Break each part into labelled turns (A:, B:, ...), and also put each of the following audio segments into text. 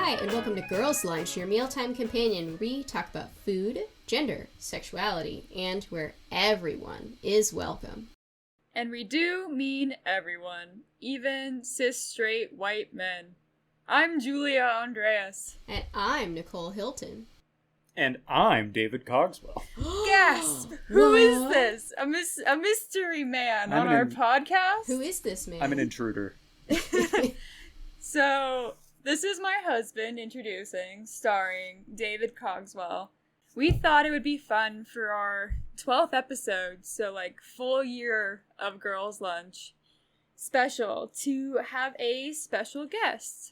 A: Hi, and welcome to Girls' Lunch, your mealtime companion where we talk about food, gender, sexuality, and where everyone is welcome.
B: And we do mean everyone, even cis straight white men. I'm Julia Andreas.
A: And I'm Nicole Hilton.
C: And I'm David Cogswell.
B: Gasp! Who is this? A mystery man on our podcast?
A: Who is this man?
C: I'm an intruder.
B: So, this is my husband introducing, starring David Cogswell. We thought it would be fun for our 12th episode, so like full year of Girls' Lunch special, to have a special guest.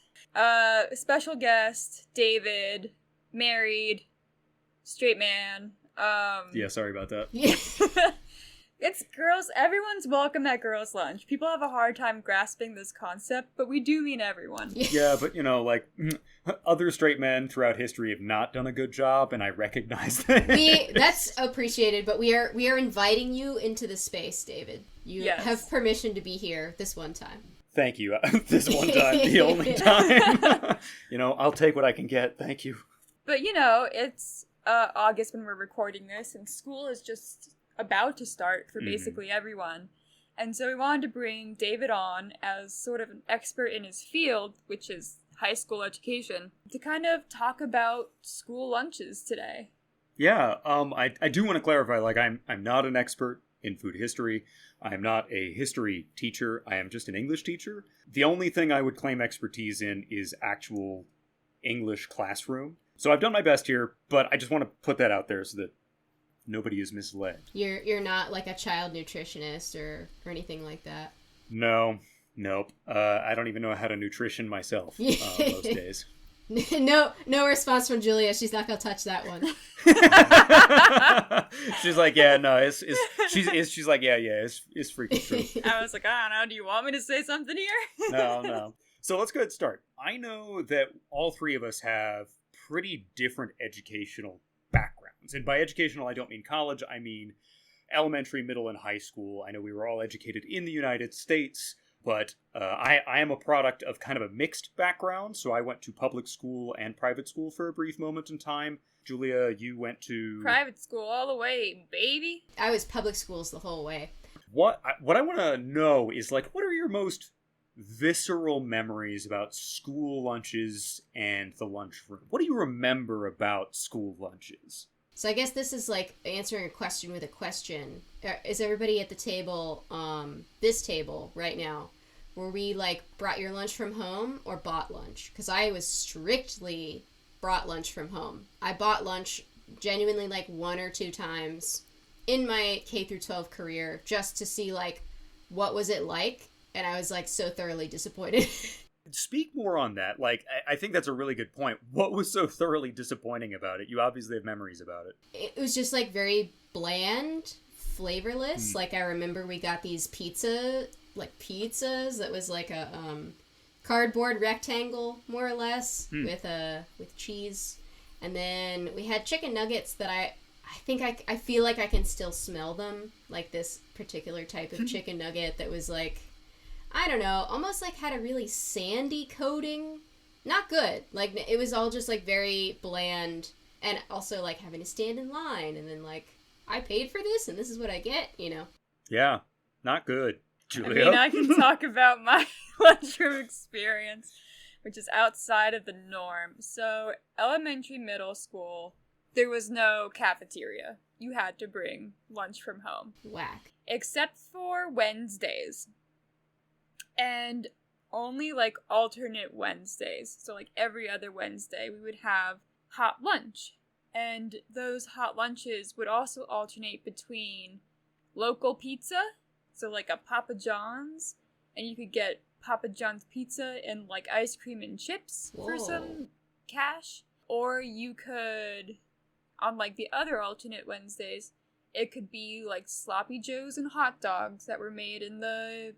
B: Special guest, David, married, straight man.
C: Yeah, sorry about that.
B: It's girls, everyone's welcome at Girls' Lunch. People have a hard time grasping this concept, but we do mean everyone.
C: Yeah, but you know, like, other straight men throughout history have not done a good job, and I recognize that.
A: That's appreciated, but we are inviting you into the space, David. You have permission to be here this one time.
C: Thank you. This one time, the only time. You know, I'll take what I can get. Thank you.
B: But, you know, it's August when we're recording this, and school is just about to start for basically everyone. And so we wanted to bring David on as sort of an expert in his field, which is high school education, to kind of talk about school lunches today.
C: Yeah, I do want to clarify, like, I'm not an expert in food history. I am not a history teacher. I am just an English teacher. The only thing I would claim expertise in is actual English classroom. So I've done my best here, but I just want to put that out there so that nobody is misled.
A: You're not like a child nutritionist or anything like that?
C: Nope. I don't even know how to nutrition myself most days.
A: No response from Julia. She's not gonna touch that one.
C: She's like, yeah, no, she's like, yeah, it's freaking true.
B: I was like, I don't know, do you want me to say something here?
C: No. So let's go ahead and start. I know that all three of us have pretty different educational backgrounds. And by educational, I don't mean college. I mean elementary, middle, and high school. I know we were all educated in the United States, but I am a product of kind of a mixed background. So I went to public school and private school for a brief moment in time. Julia, you went to
B: private school all the way, baby.
A: I was public schools the whole way.
C: What I want to know is, like, what are your most visceral memories about school lunches and the lunchroom? What do you remember about school lunches?
A: So I guess this is like answering a question with a question. Is everybody at the table, this table right now, were we like brought your lunch from home or bought lunch? Because I was strictly brought lunch from home. I bought lunch genuinely like 1 or 2 times in my K through 12 career just to see like what was it like. And I was, like, so thoroughly disappointed.
C: Speak more on that. Like, I think that's a really good point. What was so thoroughly disappointing about it? You obviously have memories about it.
A: It was just, like, very bland, flavorless. Like, I remember we got these pizzas that was, like, a cardboard rectangle, more or less, with cheese. And then we had chicken nuggets that I feel like I can still smell them. Like, this particular type of chicken nugget that was, like, I don't know, almost like had a really sandy coating. Not good. Like, it was all just, like, very bland. And also, like, having to stand in line. And then, like, I paid for this and this is what I get, you know?
C: Yeah, not good. Julia?
B: I mean, I can talk about my lunchroom experience, which is outside of the norm. So, elementary, middle school, there was no cafeteria. You had to bring lunch from home.
A: Whack.
B: Except for Wednesdays. And only, like, alternate Wednesdays. So, like, every other Wednesday, we would have hot lunch. And those hot lunches would also alternate between local pizza, so, like, a Papa John's. And you could get Papa John's pizza and, like, ice cream and chips for some cash. Or you could, on, like, the other alternate Wednesdays, it could be, like, sloppy joes and hot dogs that were made in the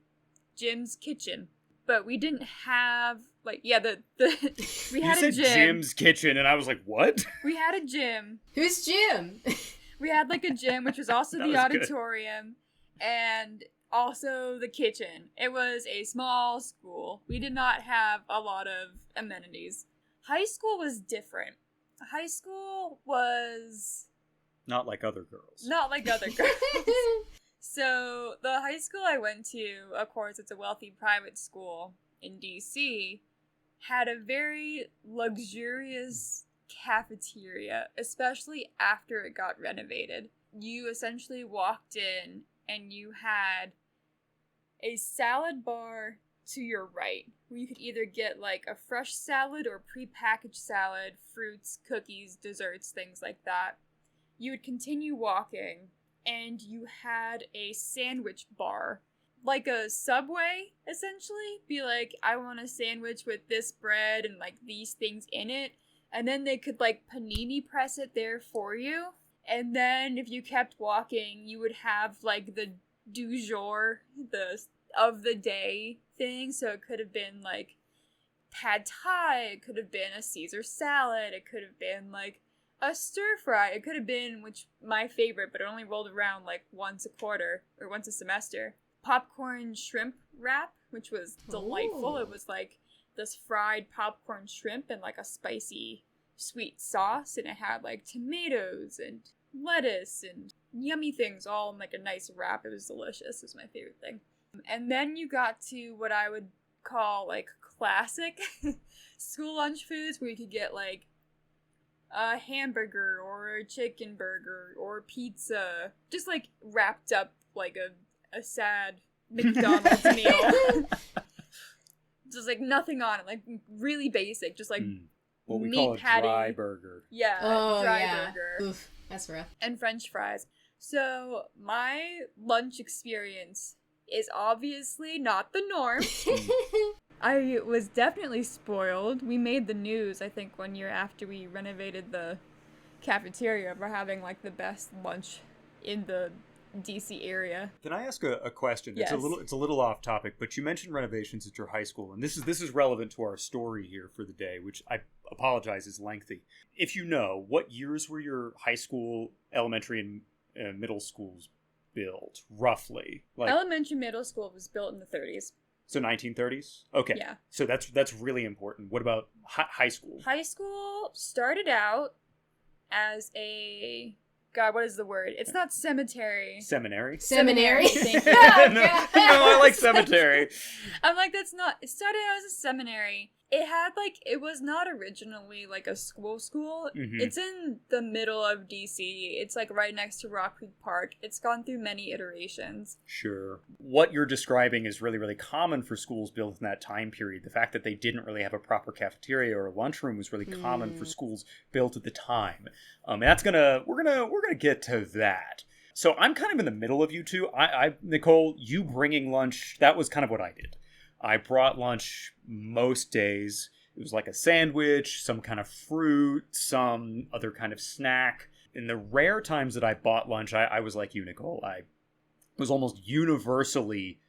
B: gym's kitchen. But we didn't have, like, we had a gym.
C: Jim's kitchen, and I was like, what?
B: We had a gym.
A: Who's Jim?
B: We had, like, a gym, which was also the auditorium,
C: good.
B: And also the kitchen. It was a small school. We did not have a lot of amenities. High school was different. High school was...
C: Not like other girls.
B: Not like other girls. So, the high school I went to, of course, it's a wealthy private school in DC, had a very luxurious cafeteria, especially after it got renovated. You essentially walked in and you had a salad bar to your right, where you could either get like a fresh salad or prepackaged salad, fruits, cookies, desserts, things like that. You would continue walking, and you had a sandwich bar, like a Subway, essentially. Be like, I want a sandwich with this bread and like these things in it, and then they could like panini press it there for you. And then if you kept walking, you would have like the du jour, the of the day thing. So it could have been like pad thai, it could have been a Caesar salad, it could have been like a stir fry, it could have been, which my favorite, but it only rolled around like once a quarter or once a semester, popcorn shrimp wrap, which was delightful. Ooh. It was like this fried popcorn shrimp and like a spicy sweet sauce, and it had like tomatoes and lettuce and yummy things all in like a nice wrap. It was delicious. It was my favorite thing. And then you got to what I would call like classic school lunch foods, where you could get like a hamburger or a chicken burger or pizza, just like wrapped up like a sad McDonald's meal. Just like nothing on it, like really basic, just like
C: what we
B: meat
C: call a
B: patty.
C: dry burger.
B: Yeah, dry burger.
A: Oof, that's rough.
B: And French fries. So my lunch experience is obviously not the norm. I was definitely spoiled. We made the news, I think, 1 year after we renovated the cafeteria for having like the best lunch in the DC area.
C: Can I ask a question?
B: Yes.
C: It's a little off topic, but you mentioned renovations at your high school, and this is relevant to our story here for the day, which I apologize is lengthy. If you know, what years were your high school, elementary, and middle schools built, roughly? Like,
B: elementary middle school was built in the 30s.
C: So 1930s? Okay.
B: Yeah.
C: So that's really important. What about high school?
B: High school started out as a... God, what is the word? It's not cemetery.
C: Seminary?
B: Seminary. Thank you.
C: no, I like cemetery.
B: I'm like, that's not... It started out as a seminary. It had, like... It was not originally, like, a school. Mm-hmm. It's in the middle of D.C. It's, like, right next to Rock Creek Park. It's gone through many iterations.
C: Sure. What you're describing is really, really common for schools built in that time period. The fact that they didn't really have a proper cafeteria or a lunchroom was really common for schools built at the time. And that's we're gonna get to that. So I'm kind of in the middle of you two. Nicole, you bringing lunch, that was kind of what I did. I brought lunch most days. It was like a sandwich, some kind of fruit, some other kind of snack. In the rare times that I bought lunch, I was like you, Nicole. I was almost universally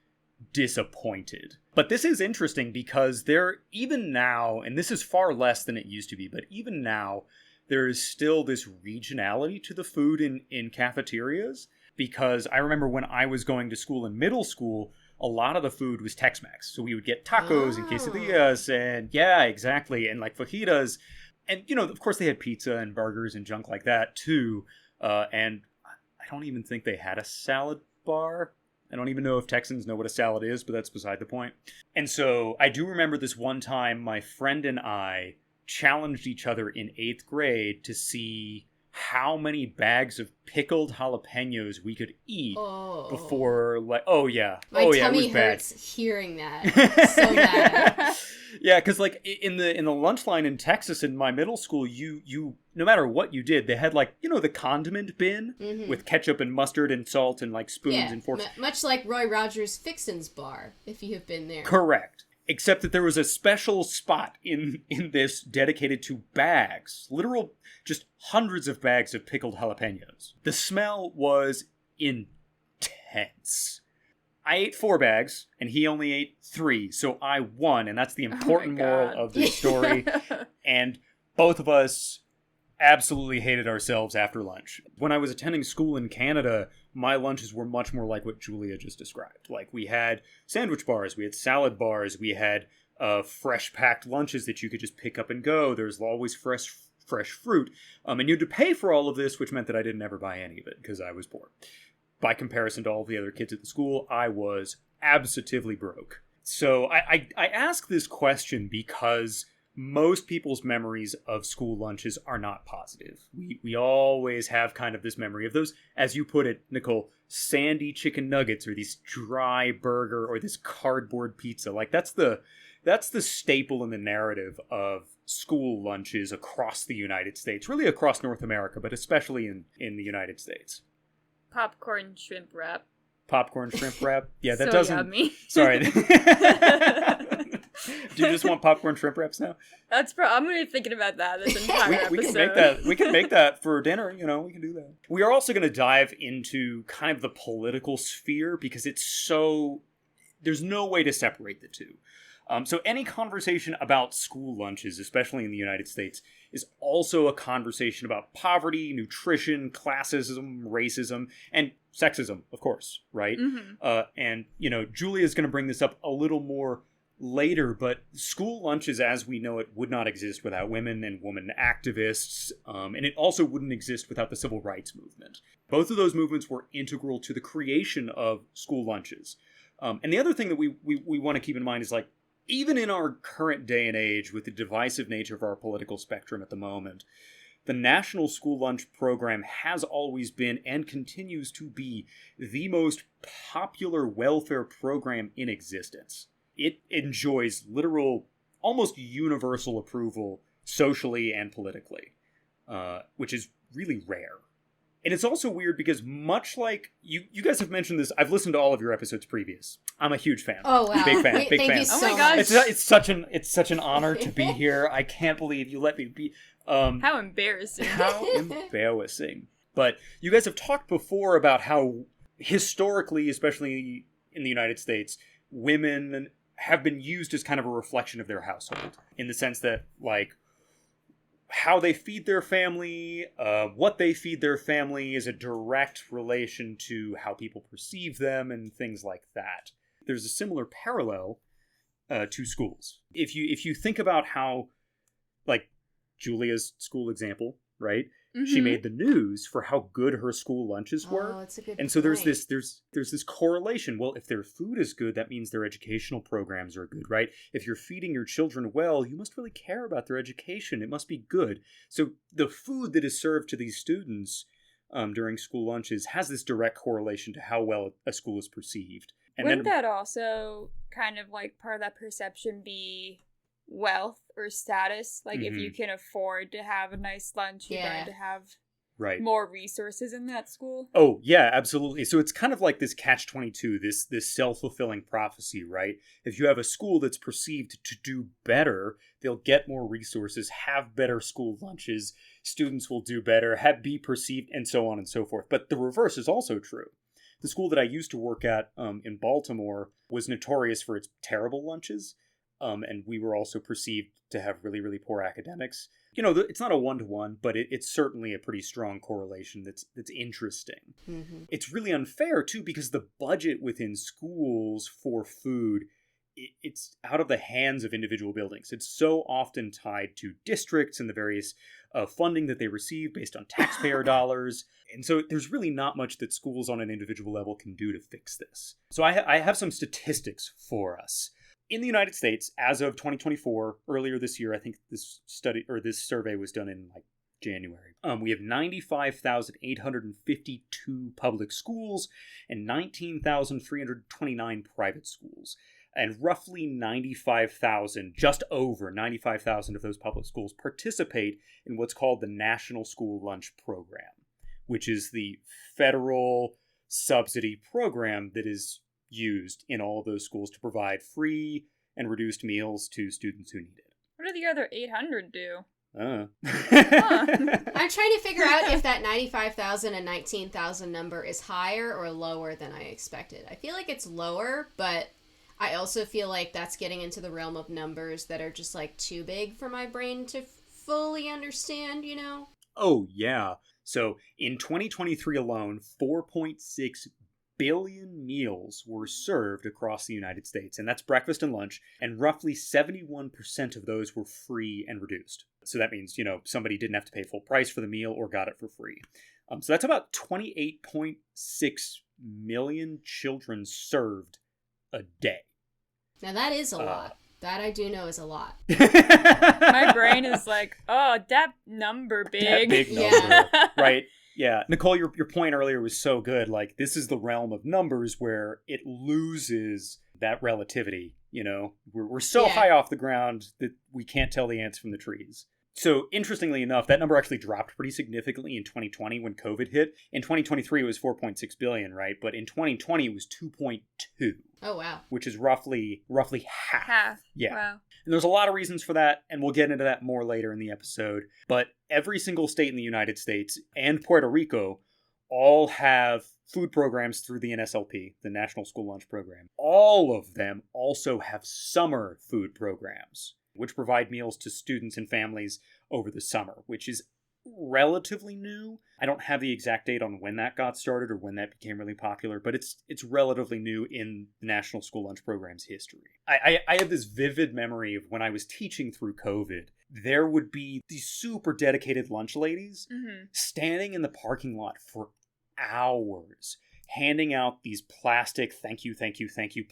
C: disappointed. But this is interesting because even now, and this is far less than it used to be, but even now, there is still this regionality to the food in cafeterias. Because I remember when I was going to school in middle school, a lot of the food was Tex-Mex. So we would get tacos and quesadillas and yeah, exactly. And like fajitas. And, of course they had pizza and burgers and junk like that too. And I don't even think they had a salad bar. I don't even know if Texans know what a salad is, but that's beside the point. And so I do remember this one time my friend and I challenged each other in 8th grade to see how many bags of pickled jalapenos we could eat before, like,
A: My tummy hurts hearing that. So bad.
C: Yeah, because like in the lunch line in Texas in my middle school, you no matter what you did, they had like the condiment bin with ketchup and mustard and salt and like spoons and forks,
A: much like Roy Rogers' Fixin's bar, if you have been there.
C: Correct. Except that there was a special spot in this dedicated to bags, literal, just hundreds of bags of pickled jalapenos. The smell was intense. I ate 4 bags, and he only ate 3, so I won, and that's the important moral of this story. And both of us absolutely hated ourselves after lunch. When I was attending school in Canada, my lunches were much more like what Julia just described. Like, we had sandwich bars, we had salad bars, we had fresh packed lunches that you could just pick up and go. There's always fresh fruit. And you had to pay for all of this, which meant that I didn't ever buy any of it because I was poor. By comparison to all the other kids at the school, I was absolutely broke. So I ask this question because most people's memories of school lunches are not positive. We always have kind of this memory of those, as you put it, Nicole, sandy chicken nuggets or this dry burger or this cardboard pizza. Like that's the staple in the narrative of school lunches across the United States, really across North America, but especially in the United States.
B: Popcorn shrimp wrap.
C: Popcorn shrimp wrap? Yeah, that
B: So
C: doesn't...
B: yummy.
C: Sorry. Do you just want popcorn shrimp wraps now?
B: I'm going to be thinking about that this entire episode.
C: We can make that for dinner, we can do that. We are also going to dive into kind of the political sphere because it's so... There's no way to separate the two. So any conversation about school lunches, especially in the United States, is also a conversation about poverty, nutrition, classism, racism, and sexism, of course, right?
B: Mm-hmm.
C: And Julia's going to bring this up a little more later, but school lunches as we know it would not exist without women and woman activists, and it also wouldn't exist without the civil rights movement. Both of those movements were integral to the creation of school lunches. And the other thing that we want to keep in mind is like, even in our current day and age, with the divisive nature of our political spectrum at the moment, the National School Lunch Program has always been and continues to be the most popular welfare program in existence. It enjoys literal, almost universal approval socially and politically, which is really rare. And it's also weird because much like you guys have mentioned this, I've listened to all of your episodes previous. I'm a huge fan.
A: Oh wow,
C: big fan.
A: Thank you so
B: gosh.
A: much.
C: It's such an honor to be here. I can't believe you let me be.
B: How embarrassing!
C: How embarrassing! But you guys have talked before about how historically, especially in the United States, women have been used as kind of a reflection of their household, in the sense that like, how they feed their family, what they feed their family is a direct relation to how people perceive them and things like that. There's a similar parallel to schools. If you think about how, like Julia's school example, right? Mm-hmm. She made the news for how good her school lunches were.
A: Oh, that's a good
C: and so
A: point.
C: there's this correlation. Well, if their food is good, that means their educational programs are good, right? If you're feeding your children well, you must really care about their education. It must be good. So the food that is served to these students during school lunches has this direct correlation to how well a school is perceived. And
B: Wouldn't that also kind of like part of that perception be wealth or status? Like if you can afford to have a nice lunch, you're going to have more resources in that school.
C: Oh yeah, absolutely. So it's kind of like this catch-22, this self-fulfilling prophecy, right? If you have a school that's perceived to do better, they'll get more resources, have better school lunches, students will do better, be perceived, and so on and so forth. But the reverse is also true. The school that I used to work at in Baltimore was notorious for its terrible lunches. And we were also perceived to have really, really poor academics. It's not a one-to-one, but it's certainly a pretty strong correlation that's interesting. Mm-hmm. It's really unfair, too, because the budget within schools for food, it's out of the hands of individual buildings. It's so often tied to districts and the various funding that they receive based on taxpayer dollars. And so there's really not much that schools on an individual level can do to fix this. So I have some statistics for us. In the United States, as of 2024, earlier this year, I think this survey was done in like January. We have 95,852 public schools and 19,329 private schools. And roughly 95,000, just over 95,000 of those public schools participate in what's called the National School Lunch Program, which is the federal subsidy program that is used in all of those schools to provide free and reduced meals to students who need it.
B: What do the other 800 do?
A: I'm trying to figure out if that 95,000 and 19,000 number is higher or lower than I expected. I feel like it's lower, but I also feel like that's getting into the realm of numbers that are just like too big for my brain to fully understand,
C: Oh, yeah. So in 2023 alone, $4.6 billion meals were served across the United States, and that's breakfast and lunch, and roughly 71% of those were free and reduced. So that means, somebody didn't have to pay full price for the meal or got it for free. So that's about 28.6 million children served a day.
A: Now that is a lot. That I do know is a lot.
B: My brain is like, oh, that number big.
C: That big number,
A: Yeah.
C: right? Yeah. Nicole, your point earlier was so good. Like, this is the realm of numbers where it loses that relativity, We're so high off the ground that we can't tell the ants from the trees. So, interestingly enough, that number actually dropped pretty significantly in 2020 when COVID hit. In 2023, it was 4.6 billion, right? But in 2020, it was 2.2.
A: Oh, wow.
C: Which is roughly half.
B: Half.
C: Yeah.
B: Wow.
C: And there's a lot of reasons for that, and we'll get into that more later in the episode. But every single state in the United States and Puerto Rico all have food programs through the NSLP, the National School Lunch Program. All of them also have summer food programs, which provide meals to students and families over the summer, which is relatively new. I don't have the exact date on when that got started or when that became really popular, but it's relatively new in the National School Lunch Program's history. I have this vivid memory of when I was teaching through COVID. There would be these super dedicated lunch ladies standing in the parking lot for hours, handing out these plastic thank you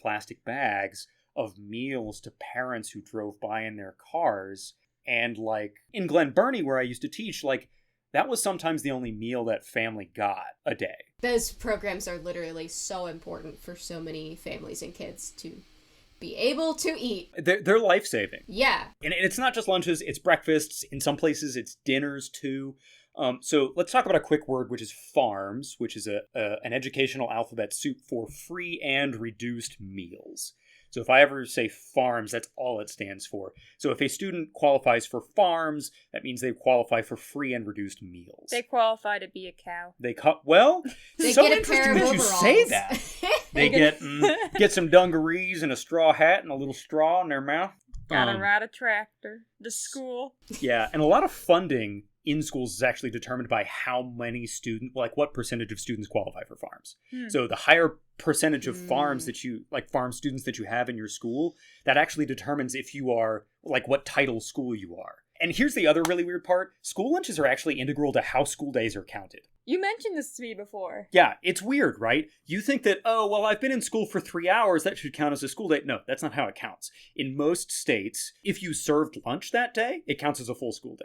C: plastic bags of meals to parents who drove by in their cars. And like in Glen Burnie, where I used to teach, like that was sometimes the only meal that family got a day.
A: Those programs are literally so important for so many families and kids to be able to eat.
C: They're life-saving.
A: Yeah.
C: And it's not just lunches, it's breakfasts. In some places, it's dinners too. So let's talk about a quick word, which is FARMS, which is an educational alphabet soup for free and reduced meals. So if I ever say FARMS, that's all it stands for. So if a student qualifies for FARMS, that means they qualify for free and reduced meals.
B: They qualify to be a cow.
C: They
A: They
C: so
A: get a
C: interesting
A: pair of
C: that you
A: overalls.
C: say that. They get some dungarees and a straw hat and a little straw in their mouth.
B: Gotta ride a tractor to school.
C: Yeah, and a lot of funding in schools is actually determined by how many students, like what percentage of students qualify for FARMS. So the higher percentage of farm students that you have in your school, that actually determines if you are, like what title school you are. And here's the other really weird part. School lunches are actually integral to how school days are counted.
B: You mentioned this to me before.
C: Yeah, it's weird, right? You think that, oh, well, I've been in school for 3 hours, that should count as a school day. No, that's not how it counts. In most states, if you served lunch that day, it counts as a full school day.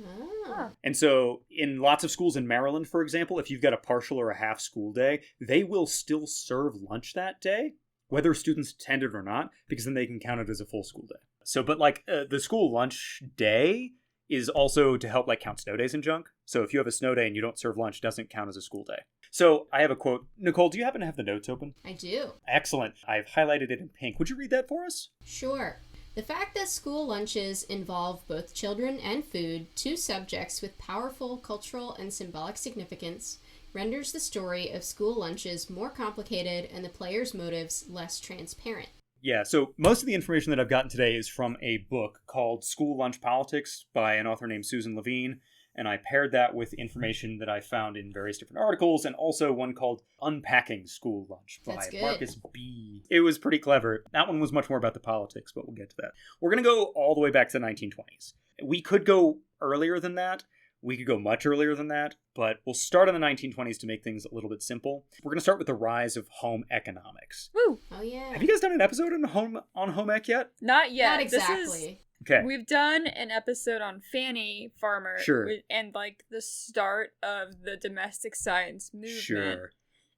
A: Oh.
C: And so in lots of schools in Maryland, for example, if you've got a partial or a half school day, they will still serve lunch that day, whether students attended or not, because then they can count it as a full school day. So, but like the school lunch day is also to help like count snow days and junk. So if you have a snow day and you don't serve lunch, it doesn't count as a school day. So I have a quote. Nicole, do you happen to have the notes open?
A: I do.
C: Excellent. I've highlighted it in pink. Would you read that for us?
A: Sure. The fact that school lunches involve both children and food, two subjects with powerful cultural and symbolic significance, renders the story of school lunches more complicated and the player's motives less transparent.
C: Yeah, so most of the information that I've gotten today is from a book called School Lunch Politics by an author named Susan Levine, and I paired that with information that I found in various different articles, and also one called Unpacking School Lunch by Marcus B. It was pretty clever. That one was much more about the politics, but we'll get to that. We're going to go all the way back to the 1920s. We could go earlier than that. We could go much earlier than that, but we'll start in the 1920s to make things a little bit simple. We're going to start with the rise of home economics.
B: Woo!
A: Oh, yeah.
C: Have you guys done an episode on home ec yet?
B: Not yet.
A: Not exactly.
C: Okay.
B: We've done an episode on Fanny Farmer.
C: Sure.
B: And like the start of the domestic science movement.
C: Sure.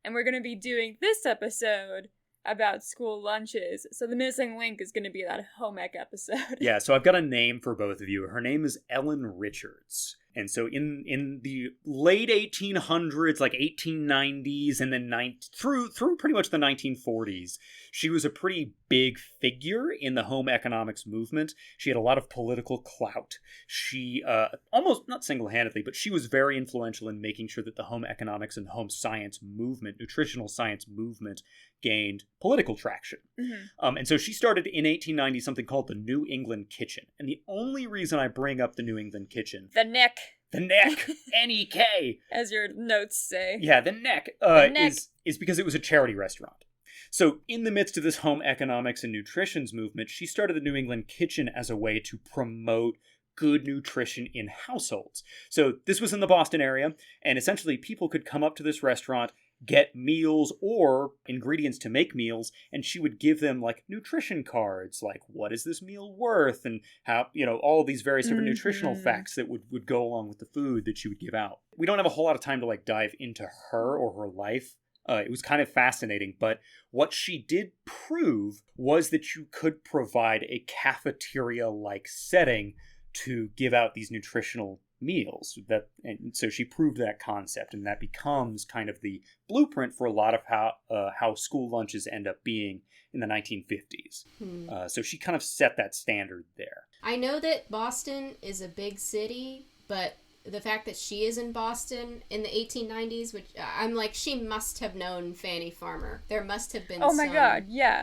B: And we're going to be doing this episode about school lunches. So the missing link is going to be that home ec episode.
C: Yeah, so I've got a name for both of you. Her name is Ellen Richards. And so in the late 1800s, like 1890s, and then through pretty much the 1940s, she was a pretty big figure in the home economics movement. She had a lot of political clout. She, almost not single-handedly, but she was very influential in making sure that the home economics and home science movement, nutritional science movement, gained political traction.
B: Mm-hmm.
C: And so she started in 1890 something called the New England Kitchen. And the only reason I bring up the New England Kitchen...
B: The Nick.
C: The neck, N-E-K.
B: As your notes say.
C: Yeah, the neck,
B: neck.
C: is because it was a charity restaurant. So in the midst of this home economics and nutrition movement, she started the New England Kitchen as a way to promote good nutrition in households. So this was in the Boston area, and essentially people could come up to this restaurant, get meals or ingredients to make meals, and she would give them like nutrition cards, like what is this meal worth, and how, all these various different nutritional facts that would go along with the food that she would give out. We don't have a whole lot of time to like dive into her or her life. It was kind of fascinating, but what she did prove was that you could provide a cafeteria-like setting to give out these nutritional meals. And so she proved that concept, and that becomes kind of the blueprint for a lot of how school lunches end up being in the 1950s. So she kind of set that standard there.
A: I know that Boston is a big city, but the fact that she is in Boston in the 1890s, which I'm like, she must have known Fanny Farmer. There must have been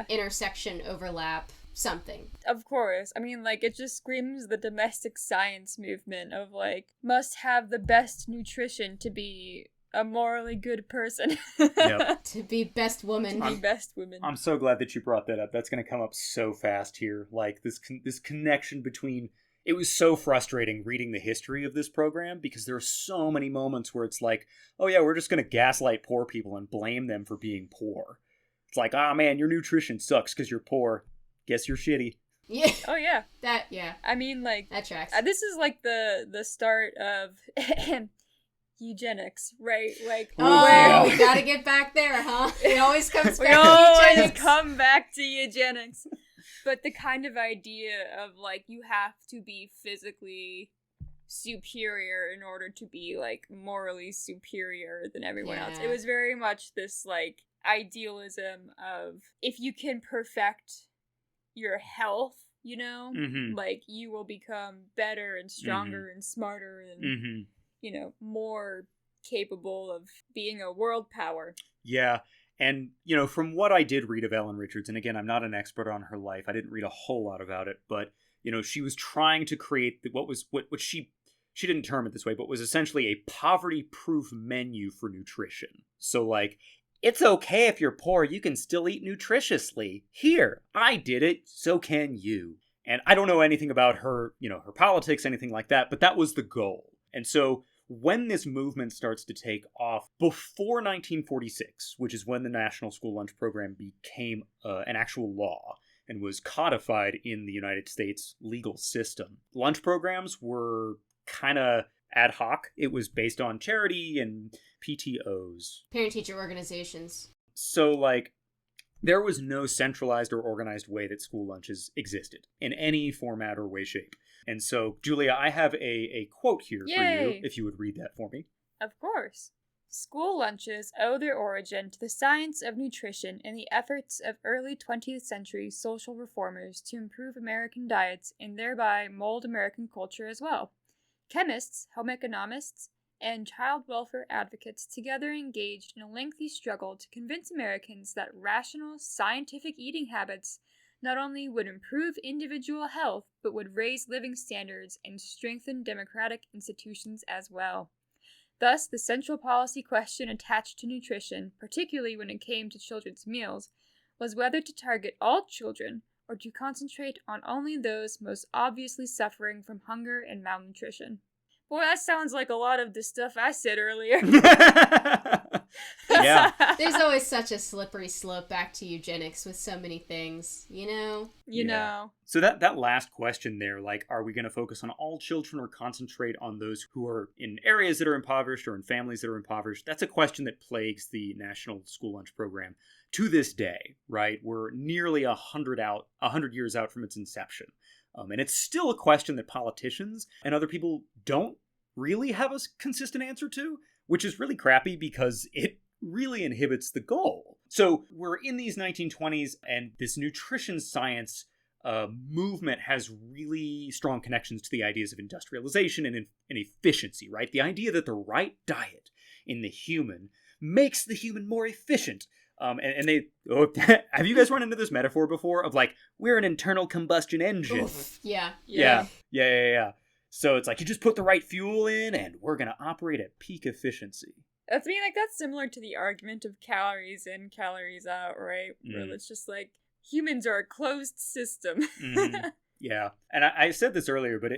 A: intersection overlap. Something.
B: Of course. I mean, like, it just screams the domestic science movement of, like, must have the best nutrition to be a morally good person.
C: Yep.
A: To be best woman.
B: To be best woman.
C: I'm so glad that you brought that up. That's going to come up so fast here. Like, this connection between... It was so frustrating reading the history of this program because there are so many moments where it's like, oh yeah, we're just going to gaslight poor people and blame them for being poor. It's like, man, your nutrition sucks because you're poor. Guess you're shitty.
A: Yeah.
B: Oh, yeah.
A: Yeah.
B: I mean, like...
A: That tracks.
B: This is, like, the start of eugenics, right? Like,
A: we gotta get back there, huh? It always comes back to
B: always
A: eugenics.
B: come back to eugenics. But the kind of idea of, like, you have to be physically superior in order to be, like, morally superior than everyone else. It was very much this, like, idealism of if you can perfect your health, like you will become better and stronger and smarter and more capable of being a world power.
C: Yeah. And from what I did read of Ellen Richards, and again, I'm not an expert on her life, I didn't read a whole lot about it, but she was trying to create what she didn't term it this way, but was essentially a poverty-proof menu for nutrition. So like, it's okay if you're poor, you can still eat nutritiously. Here, I did it, so can you. And I don't know anything about her, her politics, anything like that, but that was the goal. And so when this movement starts to take off, before 1946, which is when the National School Lunch Program became an actual law and was codified in the United States legal system, lunch programs were kind of ad hoc. It was based on charity and PTOs.
A: Parent-teacher organizations.
C: So, like, there was no centralized or organized way that school lunches existed in any format or way, shape. And so, Julia, I have a quote here for you, if you would read that for me.
B: Of course. School lunches owe their origin to the science of nutrition and the efforts of early 20th century social reformers to improve American diets and thereby mold American culture as well. Chemists, home economists, and child welfare advocates together engaged in a lengthy struggle to convince Americans that rational, scientific eating habits not only would improve individual health, but would raise living standards and strengthen democratic institutions as well. Thus, the central policy question attached to nutrition, particularly when it came to children's meals, was whether to target all children or to concentrate on only those most obviously suffering from hunger and malnutrition. Boy, that sounds like a lot of the stuff I said earlier.
C: Yeah.
A: There's always such a slippery slope back to eugenics with so many things, You
B: know.
C: So that last question there, like, are we going to focus on all children or concentrate on those who are in areas that are impoverished or in families that are impoverished? That's a question that plagues the National School Lunch Program to this day, right? We're nearly 100 years out from its inception. And it's still a question that politicians and other people don't really have a consistent answer to, which is really crappy because it really inhibits the goal. So we're in these 1920s, and this nutrition science movement has really strong connections to the ideas of industrialization and efficiency, right? The idea that the right diet in the human makes the human more efficient. And they, have you guys run into this metaphor before of like, we're an internal combustion engine?
A: Oof. Yeah.
C: So it's like, you just put the right fuel in and we're going to operate at peak efficiency.
B: That's that's similar to the argument of calories in, calories out, right? Where it's just like, humans are a closed system.
C: Mm-hmm. Yeah. And I said this earlier, but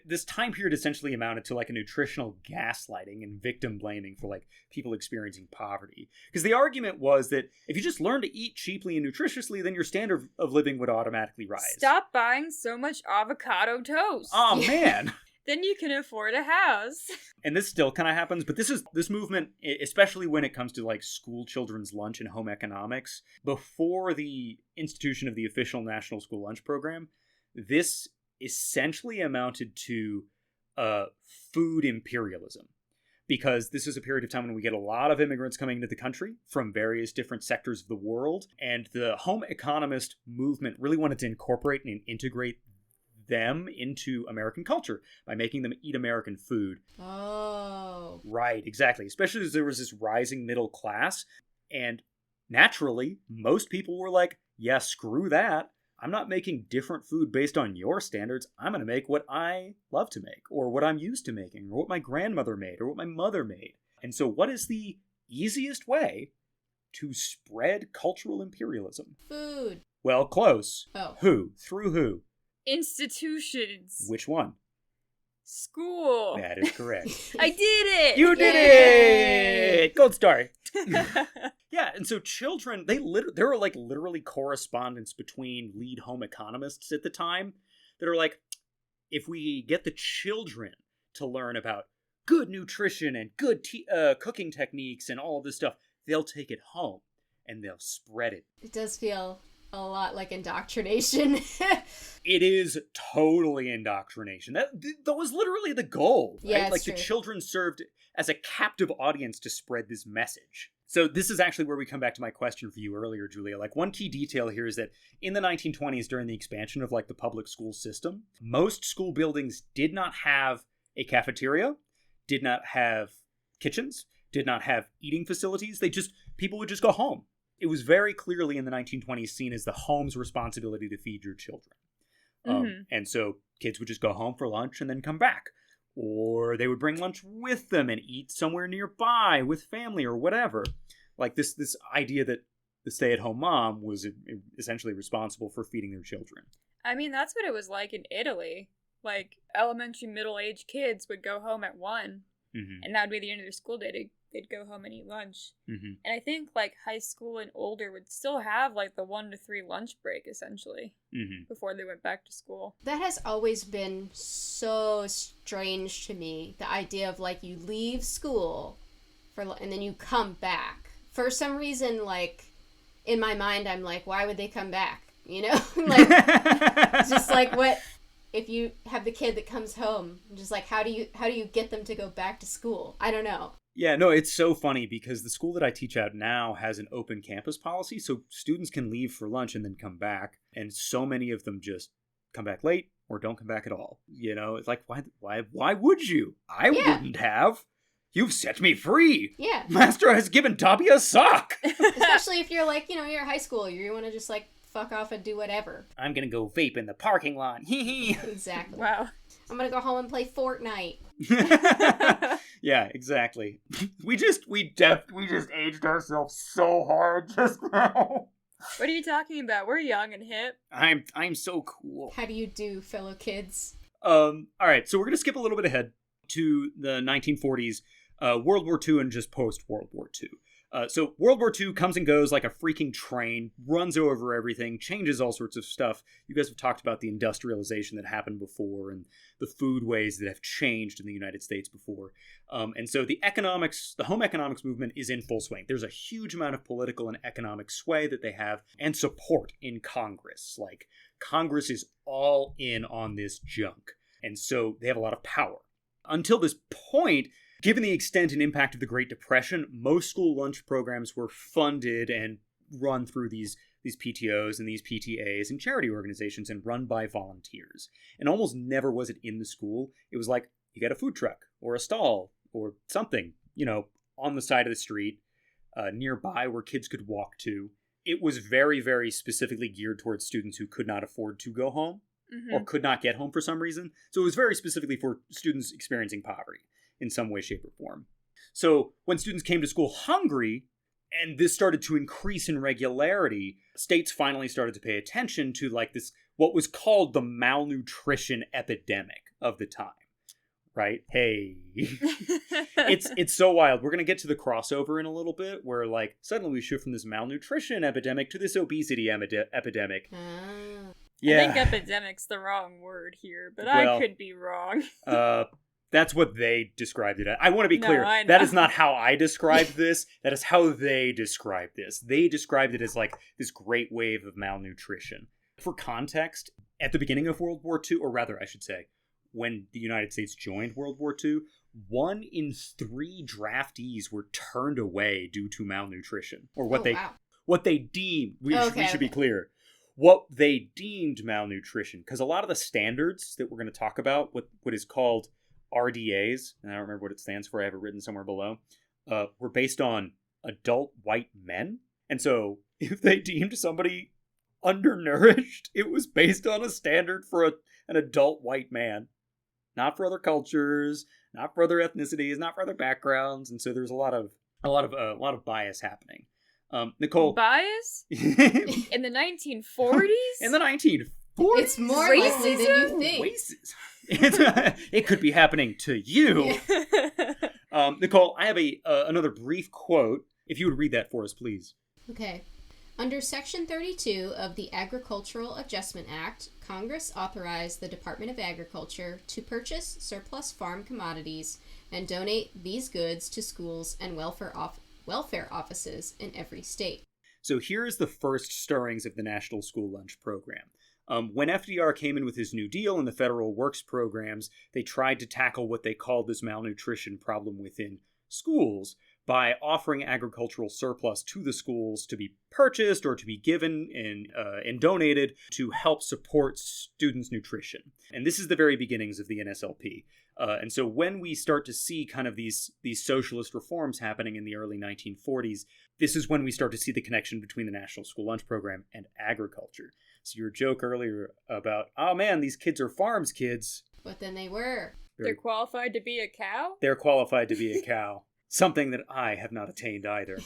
C: this time period essentially amounted to like a nutritional gaslighting and victim blaming for like people experiencing poverty. Because the argument was that if you just learn to eat cheaply and nutritiously, then your standard of living would automatically rise.
B: Stop buying so much avocado toast.
C: Oh, man.
B: Then you can afford a house.
C: And this still kind of happens, but this movement, especially when it comes to like school children's lunch and home economics, before the institution of the official national school lunch program, this essentially amounted to food imperialism. Because this is a period of time when we get a lot of immigrants coming into the country from various different sectors of the world, and the home economist movement really wanted to incorporate and integrate them into American culture by making them eat American food.
A: Oh.
C: Right, exactly. Especially as there was this rising middle class. And naturally, most people were like, yeah, screw that. I'm not making different food based on your standards. I'm going to make what I love to make, or what I'm used to making, or what my grandmother made, or what my mother made. And so what is the easiest way to spread cultural imperialism?
A: Food.
C: Well, close.
A: Oh.
C: Who? Through who?
B: Institutions.
C: Which one?
B: School.
C: That is correct.
B: I did it!
C: You did it! Gold star. Yeah, and so children, there were like literally correspondence between lead home economists at the time that are like, if we get the children to learn about good nutrition and good cooking techniques and all of this stuff, they'll take it home and they'll spread it.
A: It does feel a lot like indoctrination.
C: It is totally indoctrination. That was literally the goal, right?
A: Yeah,
C: like
A: true.
C: The children served as a captive audience to spread this message. So this is actually where we come back to my question for you earlier, Julia. Like, one key detail here is that in the 1920s, during the expansion of like the public school system, most school buildings did not have a cafeteria, did not have kitchens, did not have eating facilities. People would just go home. It was very clearly in the 1920s seen as the home's responsibility to feed your children. And so kids would just go home for lunch and then come back. Or they would bring lunch with them and eat somewhere nearby with family or whatever. Like this idea that the stay-at-home mom was essentially responsible for feeding their children.
B: I mean, that's what it was like in Italy. Like, elementary, middle-aged kids would go home at 1.
C: Mm-hmm.
B: And that would be the end of their school day. They'd go home and eat lunch.
C: Mm-hmm.
B: And I think, like, high school and older would still have, like, the 1 to 3 lunch break, essentially, before they went back to school.
A: That has always been so strange to me. The idea of, like, you leave school and then you come back. For some reason, like, in my mind, I'm like, why would they come back? You know? Like, it's just like, what... If you have the kid that comes home, just like, how do you get them to go back to school? I don't know.
C: Yeah, no, it's so funny because the school that I teach at now has an open campus policy, so students can leave for lunch and then come back, and so many of them just come back late or don't come back at all. You know, it's like, why would you? I wouldn't have. You've set me free.
A: Yeah.
C: Master has given Dobby a sock.
A: Especially if you're like, you're high school, you want to just like fuck off and do whatever.
C: I'm gonna go vape in the parking lot.
A: Exactly.
B: Wow.
A: I'm gonna go home and play Fortnite.
C: Yeah, exactly. We just aged ourselves so hard just now.
B: What are you talking about? We're young and hip.
C: I'm so cool.
A: How do you do, fellow kids?
C: All right, so we're gonna skip a little bit ahead to the 1940s, World War II, and just post World War II. So World War II comes and goes like a freaking train, runs over everything, changes all sorts of stuff. You guys have talked about the industrialization that happened before and the foodways that have changed in the United States before. And so the home economics movement is in full swing. There's a huge amount of political and economic sway that they have and support in Congress. Like, Congress is all in on this junk. And so they have a lot of power. Until this point, given the extent and impact of the Great Depression, most school lunch programs were funded and run through these PTOs and these PTAs and charity organizations and run by volunteers. And almost never was it in the school. It was like, you got a food truck or a stall or something, on the side of the street nearby where kids could walk to. It was very, very specifically geared towards students who could not afford to go home. or could not get home for some reason. So it was very specifically for students experiencing poverty in some way, shape, or form. So when students came to school hungry, and this started to increase in regularity, states finally started to pay attention to like this, what was called the malnutrition epidemic of the time. Right? Hey. It's so wild. We're going to get to the crossover in a little bit where like suddenly we shift from this malnutrition epidemic to this obesity epidemic. Yeah.
B: I think epidemic's the wrong word here, but I could be wrong.
C: That's what they described it as. I want to be clear.
B: I know.
C: That is not how I described this. That is how they described this. They described it as like this great wave of malnutrition. For context, at the beginning of World War II, or rather I should say, when the United States joined World War II, 1 in 3 draftees were turned away due to malnutrition. Or what they deemed, we should be clear, what they deemed malnutrition. Because a lot of the standards that we're going to talk about, what is called RDAs, and I don't remember what it stands for, I have it written somewhere below, were based on adult white men. And so if they deemed somebody undernourished, it was based on a standard for an adult white man. Not for other cultures, not for other ethnicities, not for other backgrounds, and so there's a lot of bias happening. Nicole,
B: bias in the 1940s.
C: In the 1940s,
A: it's more likely than you think.
C: It could be happening to you. Nicole, I have another brief quote. If you would read that for us, please.
A: Okay. Under Section 32 of the Agricultural Adjustment Act, Congress authorized the Department of Agriculture to purchase surplus farm commodities and donate these goods to schools and welfare offices in every state.
C: So here is the first stirrings of the National School Lunch Program. When FDR came in with his New Deal and the federal works programs, they tried to tackle what they called this malnutrition problem within schools by offering agricultural surplus to the schools to be purchased or to be given and donated to help support students' nutrition. And this is the very beginnings of the NSLP. And so when we start to see kind of these socialist reforms happening in the early 1940s, this is when we start to see the connection between the National School Lunch Program and agriculture. So your joke earlier about, oh man, these kids are farms kids.
A: But then they were.
B: They're qualified to be a cow?
C: They're qualified to be a cow. Something that I have not attained either.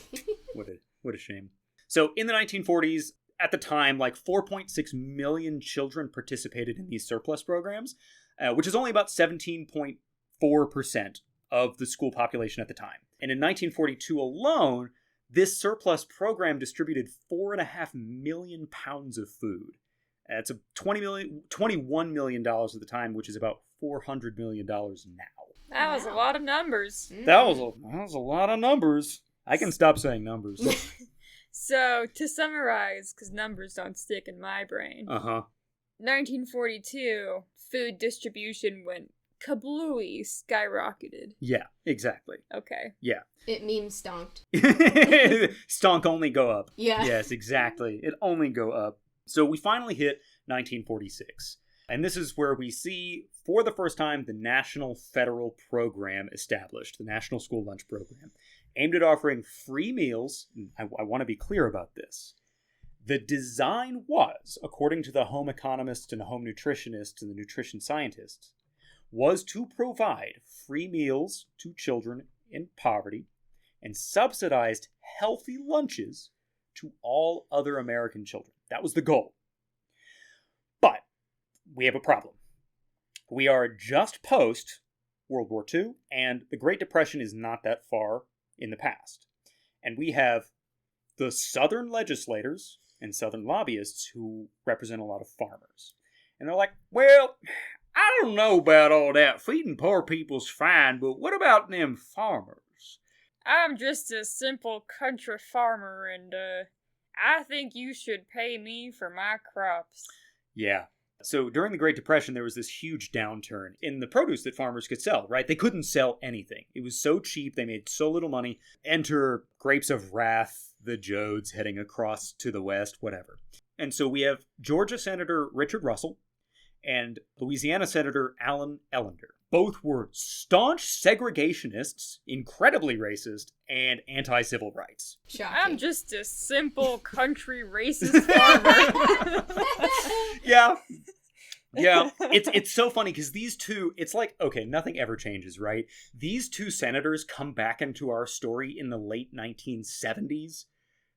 C: What a shame. So in the 1940s, at the time, like 4.6 million children participated in these surplus programs, which is only about 17.4% of the school population at the time. And in 1942 alone, this surplus program distributed 4.5 million pounds of food. That's $21 million at the time, which is about $400 million now.
B: That was a lot of numbers.
C: That was a lot of numbers. I can stop saying numbers.
B: So, to summarize, because numbers don't stick in my brain. 1942, food distribution went kablooey, skyrocketed.
C: Yeah, exactly.
B: Okay.
C: Yeah.
A: It meme stonked.
C: Stonk only go up.
A: Yeah.
C: Yes, exactly. It only go up. So we finally hit 1946. And this is where we see, for the first time, the National Federal Program established, the National School Lunch Program, aimed at offering free meals. I want to be clear about this. The design was, according to the home economists and the home nutritionists and the nutrition scientists, was to provide free meals to children in poverty and subsidized healthy lunches to all other American children. That was the goal. But we have a problem. We are just post World War II, and the Great Depression is not that far in the past. And we have the Southern legislators and Southern lobbyists who represent a lot of farmers. And they're like, well, I don't know about all that. Feeding poor people's fine, but what about them farmers?
B: I'm just a simple country farmer, and I think you should pay me for my crops.
C: Yeah. So during the Great Depression, there was this huge downturn in the produce that farmers could sell, right? They couldn't sell anything. It was so cheap. They made so little money. Enter grapes of wrath, the Jodes heading across to the west, whatever. And so we have Georgia Senator Richard Russell and Louisiana Senator Allen Ellender. Both were staunch segregationists, incredibly racist, and anti-civil rights.
A: Shocking.
B: I'm just a simple country racist farmer.
C: Yeah. Yeah, it's so funny because these two, it's like, okay, nothing ever changes, right? These two senators come back into our story in the late 1970s.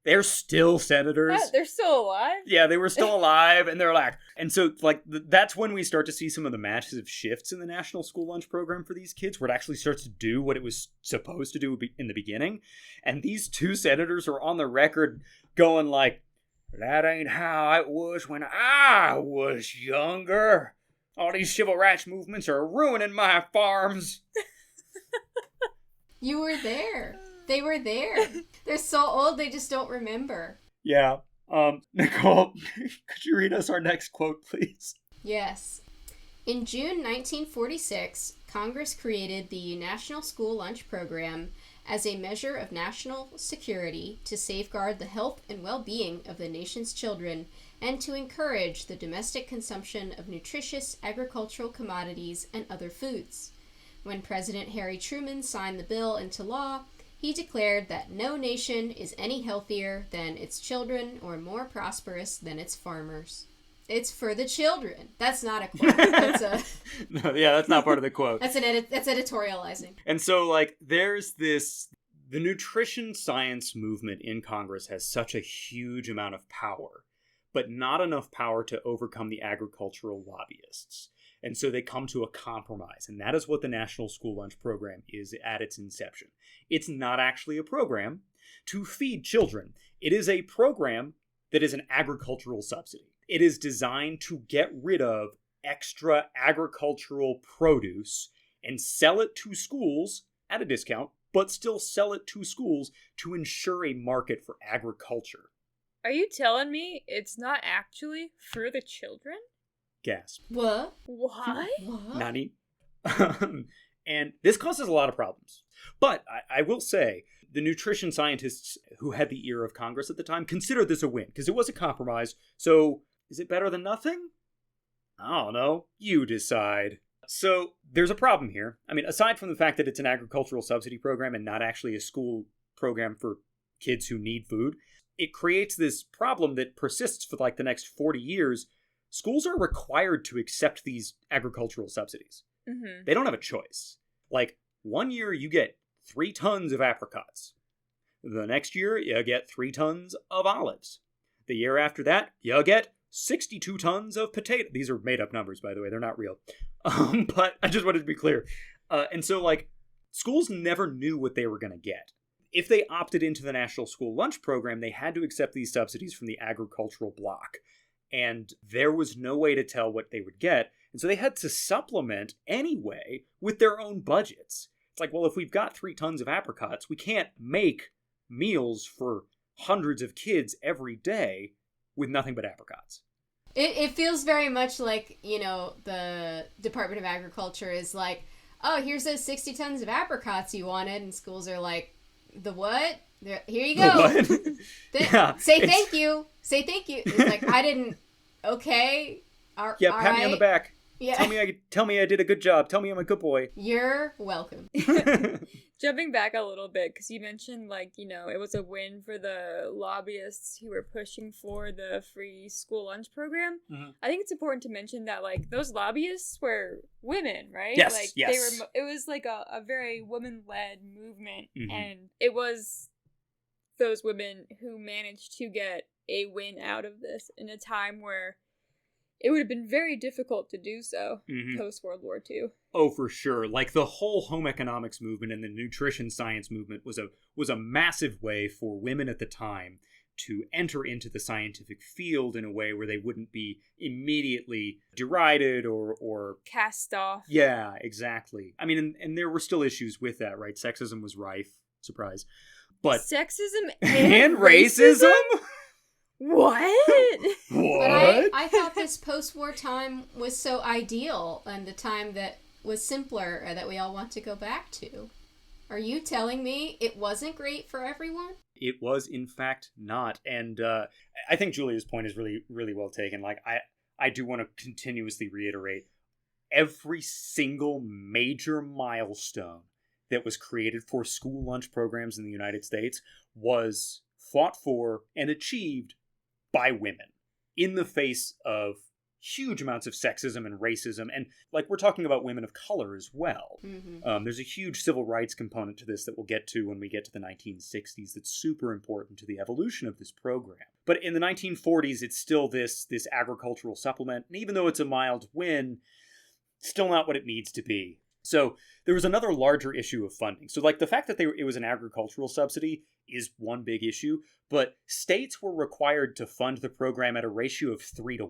C: They're still senators.
B: They're still alive?
C: Yeah, they were still alive, and they're like, and so like that's when we start to see some of the massive shifts in the National School Lunch Program for these kids, where it actually starts to do what it was supposed to do in the beginning. And these two senators are on the record going like, "That ain't how it was when I was younger. All these civil rights movements are ruining my farms."
A: You were there. They were there. They're so old, they just don't remember.
C: Yeah. Nicole, could you read us our next quote, please?
A: Yes. In June 1946, Congress created the National School Lunch Program as a measure of national security to safeguard the health and well-being of the nation's children and to encourage the domestic consumption of nutritious agricultural commodities and other foods. When President Harry Truman signed the bill into law, he declared that no nation is any healthier than its children or more prosperous than its farmers. It's for the children. That's not a quote.
C: No, yeah, that's not part of the quote.
A: That's editorializing.
C: And so, like, there's this... The nutrition science movement in Congress has such a huge amount of power, but not enough power to overcome the agricultural lobbyists. And so they come to a compromise, and that is what the National School Lunch Program is at its inception. It's not actually a program to feed children. It is a program that is an agricultural subsidy. It is designed to get rid of extra agricultural produce and sell it to schools at a discount, but still sell it to schools to ensure a market for agriculture.
B: Are you telling me it's not actually for the children?
C: Gasp.
A: What?
B: What?
C: Nani? And this causes a lot of problems. But I will say, the nutrition scientists who had the ear of Congress at the time considered this a win, because it was a compromise. So, is it better than nothing? I don't know. You decide. So, there's a problem here. I mean, aside from the fact that it's an agricultural subsidy program and not actually a school program for kids who need food, it creates this problem that persists for like the next 40 years. Schools are required to accept these agricultural subsidies. Mm-hmm. They don't have a choice. Like, one year you get 3 tons of apricots. The next year you get 3 tons of olives. The year after that you get 62 tons of potato. These are made up numbers, by the way. They're not real. But I just wanted to be clear. And so, like, schools never knew what they were going to get. If they opted into the National School Lunch Program, they had to accept these subsidies from the agricultural bloc. And there was no way to tell what they would get. And so they had to supplement anyway with their own budgets. It's like, well, if we've got 3 tons of apricots, we can't make meals for hundreds of kids every day with nothing but apricots.
A: It feels very much like, you know, the Department of Agriculture is like, oh, here's those 60 tons of apricots you wanted. And schools are like, the what? Here you go.
C: Yeah,
A: say thank you. Say thank you. It's like, I didn't. Okay.
C: Yeah, pat me on the back.
A: Yeah.
C: Tell me I did a good job. Tell me I'm a good boy.
A: You're welcome.
B: Jumping back a little bit, because you mentioned, like, you know, it was a win for the lobbyists who were pushing for the free school lunch program. Mm-hmm. I think it's important to mention that, like, those lobbyists were women, right?
C: Yes,
B: like,
C: yes.
B: It was like a very woman-led movement, mm-hmm. and it was those women who managed to get a win out of this in a time where it would have been very difficult to do so post-World War II.
C: Oh, for sure. Like, the whole home economics movement and the nutrition science movement was a massive way for women at the time to enter into the scientific field in a way where they wouldn't be immediately derided or
B: cast off.
C: Yeah, exactly. I mean, and there were still issues with that, right? Sexism was rife. Surprise. But
B: sexism
C: and racism?
B: What?
A: But I thought this post-war time was so ideal and the time that was simpler that we all want to go back to. Are you telling me it wasn't great for everyone?
C: It was, in fact, not. And I think Julia's point is really, really well taken. Like, I do want to continuously reiterate, every single major milestone that was created for school lunch programs in the United States was fought for and achieved by women in the face of huge amounts of sexism and racism, and like we're talking about women of color as well. There's a huge civil rights component to this that we'll get to when we get to the 1960s that's super important to the evolution of this program. But in the 1940s, it's still this agricultural supplement, and even though it's a mild win, still not what it needs to be. So there was another larger issue of funding. So like the fact that it was an agricultural subsidy is one big issue, but states were required to fund the program at a ratio of 3-1.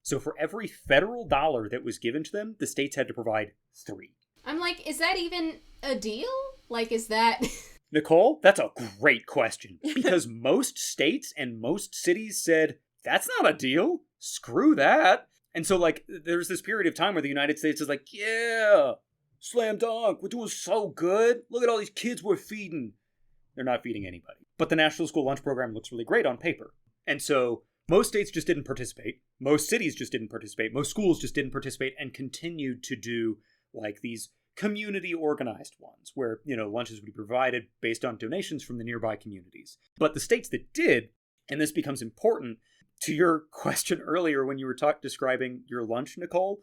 C: So for every federal dollar that was given to them, the states had to provide 3.
A: I'm like, is that even a deal? Like, is that...
C: Nicole, that's a great question. Because most states and most cities said, that's not a deal. Screw that. And so, like, there's this period of time where the United States is like, yeah, slam dunk, we're doing so good. Look at all these kids we're feeding. They're not feeding anybody. But the National School Lunch Program looks really great on paper. And so most states just didn't participate. Most cities just didn't participate. Most schools just didn't participate and continued to do, like, these community organized ones where, lunches would be provided based on donations from the nearby communities. But the states that did, and this becomes important to your question earlier when you were describing your lunch, Nicole,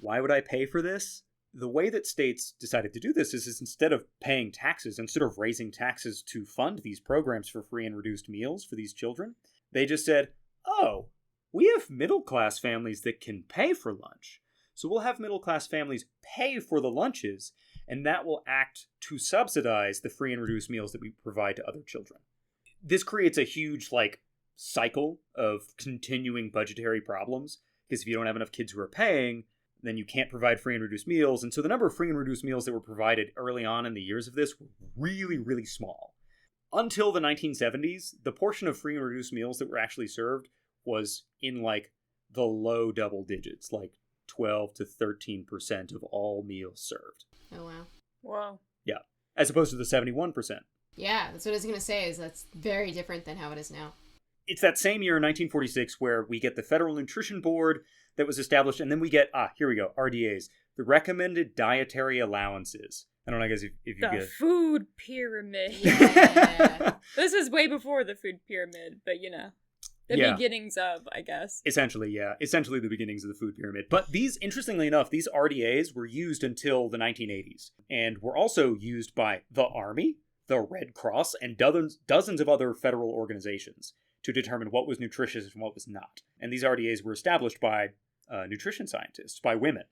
C: why would I pay for this? The way that states decided to do this is instead of paying taxes, instead of raising taxes to fund these programs for free and reduced meals for these children, they just said, oh, we have middle-class families that can pay for lunch. So we'll have middle-class families pay for the lunches, and that will act to subsidize the free and reduced meals that we provide to other children. This creates a huge, cycle of continuing budgetary problems, because if you don't have enough kids who are paying, then you can't provide free and reduced meals. And so the number of free and reduced meals that were provided early on in the years of this were really, really small. Until the 1970s, the portion of free and reduced meals that were actually served was in the low double digits, 12 to 13% of all meals served.
A: Oh, wow.
B: Wow.
C: Yeah. As opposed to the 71%.
A: Yeah, that's what I was going to say, is that's very different than how it is now.
C: It's that same year, 1946, where we get the Federal Nutrition Board that was established, and then we get, here we go, RDAs, the Recommended Dietary Allowances. I don't know, guys, if you get...
B: The food pyramid.
A: Yeah.
B: This is way before the food pyramid, but the beginnings of, I guess.
C: Essentially, yeah. Essentially the beginnings of the food pyramid. But these, interestingly enough, these RDAs were used until the 1980s, and were also used by the Army, the Red Cross, and dozens of other federal organizations to determine what was nutritious and what was not. And these RDAs were established by nutrition scientists, by women.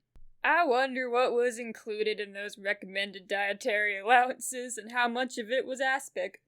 B: I wonder what was included in those recommended dietary allowances and how much of it was aspic.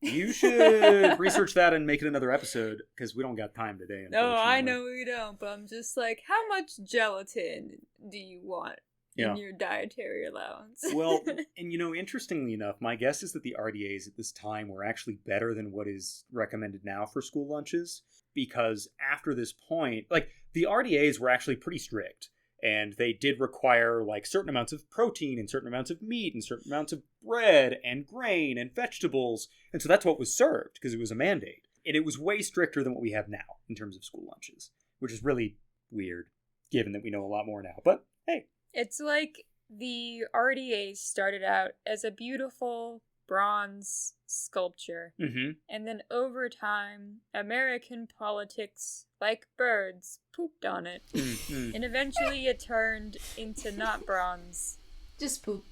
C: You should research that and make it another episode, because we don't got time today.
B: No, I know we don't, but I'm just like, how much gelatin do you want in your dietary allowance?
C: Well, and interestingly enough, my guess is that the RDAs at this time were actually better than what is recommended now for school lunches, because after this point, the RDAs were actually pretty strict, and they did require certain amounts of protein and certain amounts of meat and certain amounts of bread and grain and vegetables, and so that's what was served because it was a mandate, and it was way stricter than what we have now in terms of school lunches, which is really weird given that we know a lot more now. But hey,
B: it's like the RDA started out as a beautiful bronze sculpture.
C: Mm-hmm.
B: And then over time, American politics, like birds, pooped on it.
C: Mm-hmm.
B: And eventually it turned into not bronze.
A: Just poop.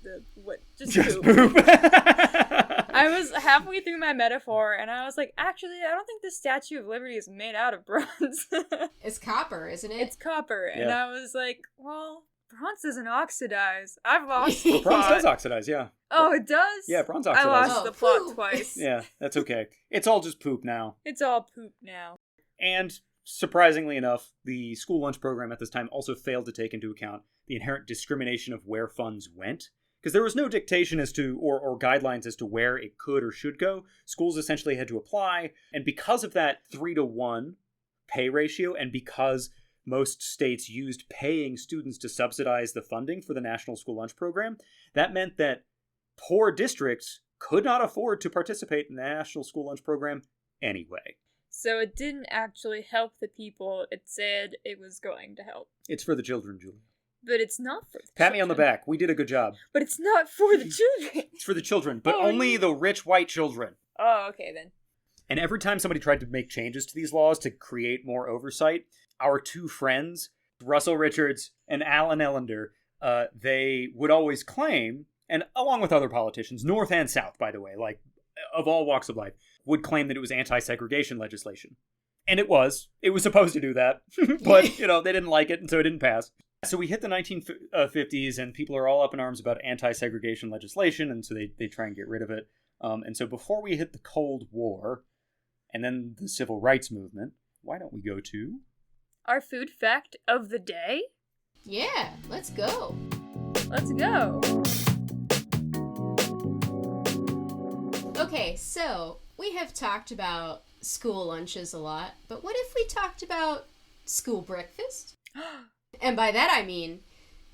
B: Just poop. I was halfway through my metaphor, and I was like, actually, I don't think the Statue of Liberty is made out of bronze.
A: It's copper, isn't it?
B: It's copper.
C: Yeah.
B: And I was like, well, bronze doesn't oxidize. I've lost
C: Well, bronze does oxidize, yeah.
B: Oh, it does?
C: Yeah, bronze
B: I
C: oxidizes.
B: lost the plot twice.
C: Yeah, that's okay. It's all just poop now.
B: It's all poop now.
C: And surprisingly enough, the school lunch program at this time also failed to take into account the inherent discrimination of where funds went. Because there was no dictation as to, or guidelines as to where it could or should go. Schools essentially had to apply. And because of that 3-1 pay ratio, and because most states used paying students to subsidize the funding for the National School Lunch Program, that meant that poor districts could not afford to participate in the National School Lunch Program anyway.
B: So it didn't actually help the people it said it was going to help.
C: It's for the children, Julia.
B: But it's not for the children.
C: Pat me on the back. We did a good job.
B: But it's not for the children.
C: It's for the children, but only the rich white children.
B: Oh, okay then.
C: And every time somebody tried to make changes to these laws to create more oversight, our two friends, Russell Richards and Alan Ellender, they would always claim, and along with other politicians, North and South, by the way, like of all walks of life, would claim that it was anti-segregation legislation. And it was. It was supposed to do that. But, they didn't like it, and so it didn't pass. So we hit the 1950s, and people are all up in arms about anti-segregation legislation, and so they try and get rid of it. And so before we hit the Cold War, and then the Civil Rights Movement, why don't we go to...
B: our food fact of the day?
A: Yeah, let's go.
B: Let's go.
A: Okay, so we have talked about school lunches a lot, but what if we talked about school breakfast? And by that I mean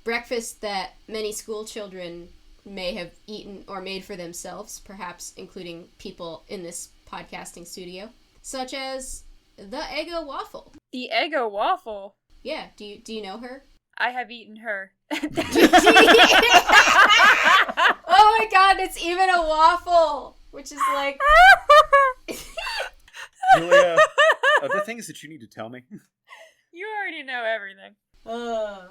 A: breakfast that many school children may have eaten or made for themselves, perhaps including people in this podcasting studio, such as the Eggo waffle.
B: The Eggo waffle?
A: Yeah, do you know her?
B: I have eaten her.
A: Oh my god, it's even a waffle! Which is like...
C: Julia, are there things that you need to tell me?
B: You already know everything. Oh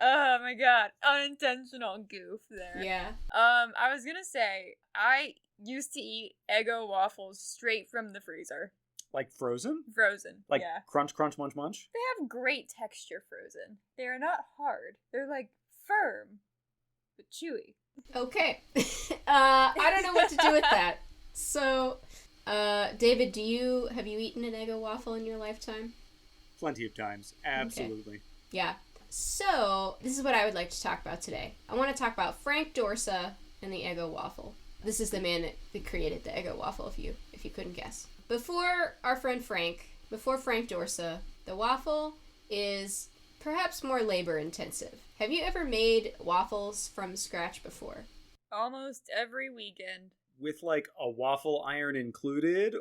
B: my god, unintentional goof there.
A: Yeah.
B: I was gonna say, I used to eat Eggo waffles straight from the freezer.
C: Like frozen?
B: Frozen,
C: Like
B: yeah.
C: crunch, crunch, munch, munch?
B: They have great texture frozen. They are not hard. They're like firm, but chewy.
A: Okay. I don't know what to do with that. So, David, have you eaten an Eggo waffle in your lifetime?
C: Plenty of times. Absolutely.
A: Okay. Yeah. So, this is what I would like to talk about today. I want to talk about Frank Dorsa and the Eggo waffle. This is the man that created the Eggo waffle, if you couldn't guess. Before our friend Frank Dorsa, the waffle is perhaps more labor intensive. Have you ever made waffles from scratch before?
B: Almost every weekend.
C: With like a waffle iron included?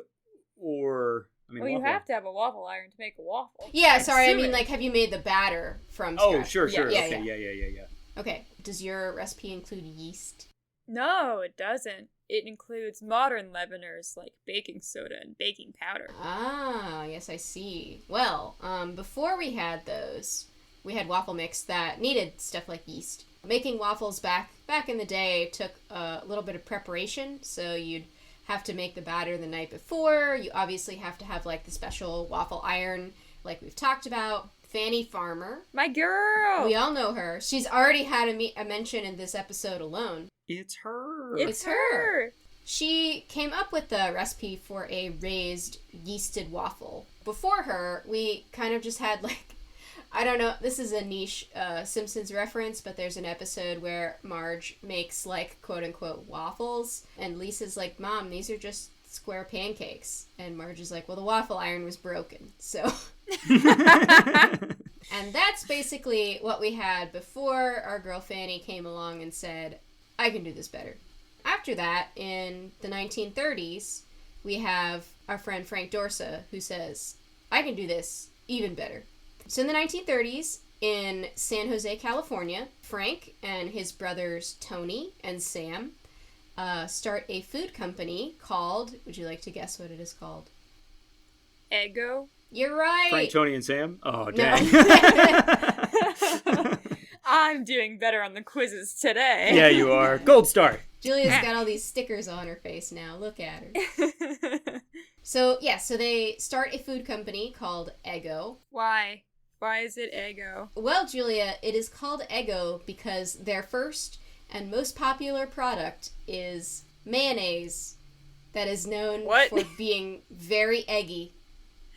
C: Or...
B: Well, you have to have a waffle iron to make a waffle.
A: Yeah, sorry, I mean, like, have you made the batter from scratch?
C: Oh, sure.
A: Yeah.
C: Okay, yeah.
A: Okay, does your recipe include yeast?
B: No, it doesn't. It includes modern leaveners like baking soda and baking powder.
A: Ah, yes, I see. Well, before we had those, we had waffle mix that needed stuff like yeast. Making waffles back in the day took a little bit of preparation, so you'd have to make the batter the night before. You obviously have to have like the special waffle iron like we've talked about. Fanny Farmer.
B: My girl!
A: We all know her. She's already had a mention in this episode alone.
C: It's her.
B: It's her!
A: She came up with the recipe for a raised yeasted waffle. Before her, we kind of just had like, I don't know, this is a niche Simpsons reference, but there's an episode where Marge makes like quote-unquote waffles, and Lisa's like, Mom, these are just square pancakes. And Marge is like, well, the waffle iron was broken, so... And that's basically what we had before our girl Fanny came along and said, I can do this better. After that, in the 1930s, we have our friend Frank Dorsa, who says, I can do this even better. So in the 1930s, in San Jose, California, Frank and his brothers Tony and Sam start a food company called, would you like to guess what it is called?
B: Eggo?
A: You're right!
C: Frank, Tony, and Sam? Oh, dang.
A: No.
B: I'm doing better on the quizzes today.
C: Yeah, you are. Gold star.
A: Julia's got all these stickers on her face now. Look at her. So they start a food company called Eggo.
B: Why? Why is it Eggo?
A: Well, Julia, it is called Eggo because their first and most popular product is mayonnaise that is known for being very eggy.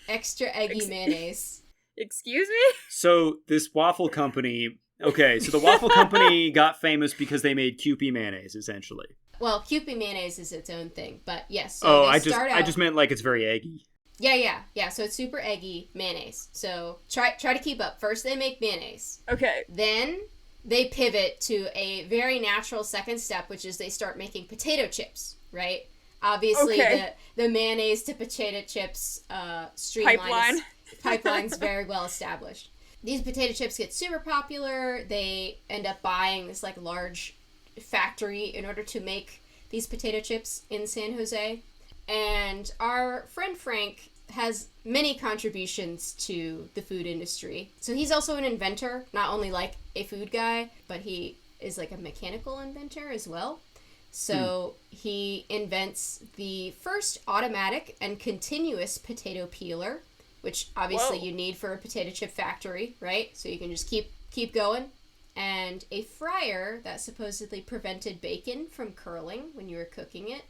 A: Extra eggy mayonnaise.
B: Excuse me?
C: So this waffle company... Okay, so the waffle company got famous because they made Kewpie mayonnaise, essentially.
A: Well, Kewpie mayonnaise is its own thing, but yes. So
C: I just meant like it's very eggy.
A: Yeah. So it's super eggy mayonnaise. So try to keep up. First, they make mayonnaise.
B: Okay.
A: Then they pivot to a very natural second step, which is they start making potato chips. Right. Obviously, the mayonnaise to potato chips pipeline's very well established. These potato chips get super popular. They end up buying this like large factory in order to make these potato chips in San Jose. And our friend Frank has many contributions to the food industry. So he's also an inventor, not only like a food guy, but he is like a mechanical inventor as well. So he invents the first automatic and continuous potato peeler, which obviously you need for a potato chip factory, right? So you can just keep going. And a fryer that supposedly prevented bacon from curling when you were cooking it.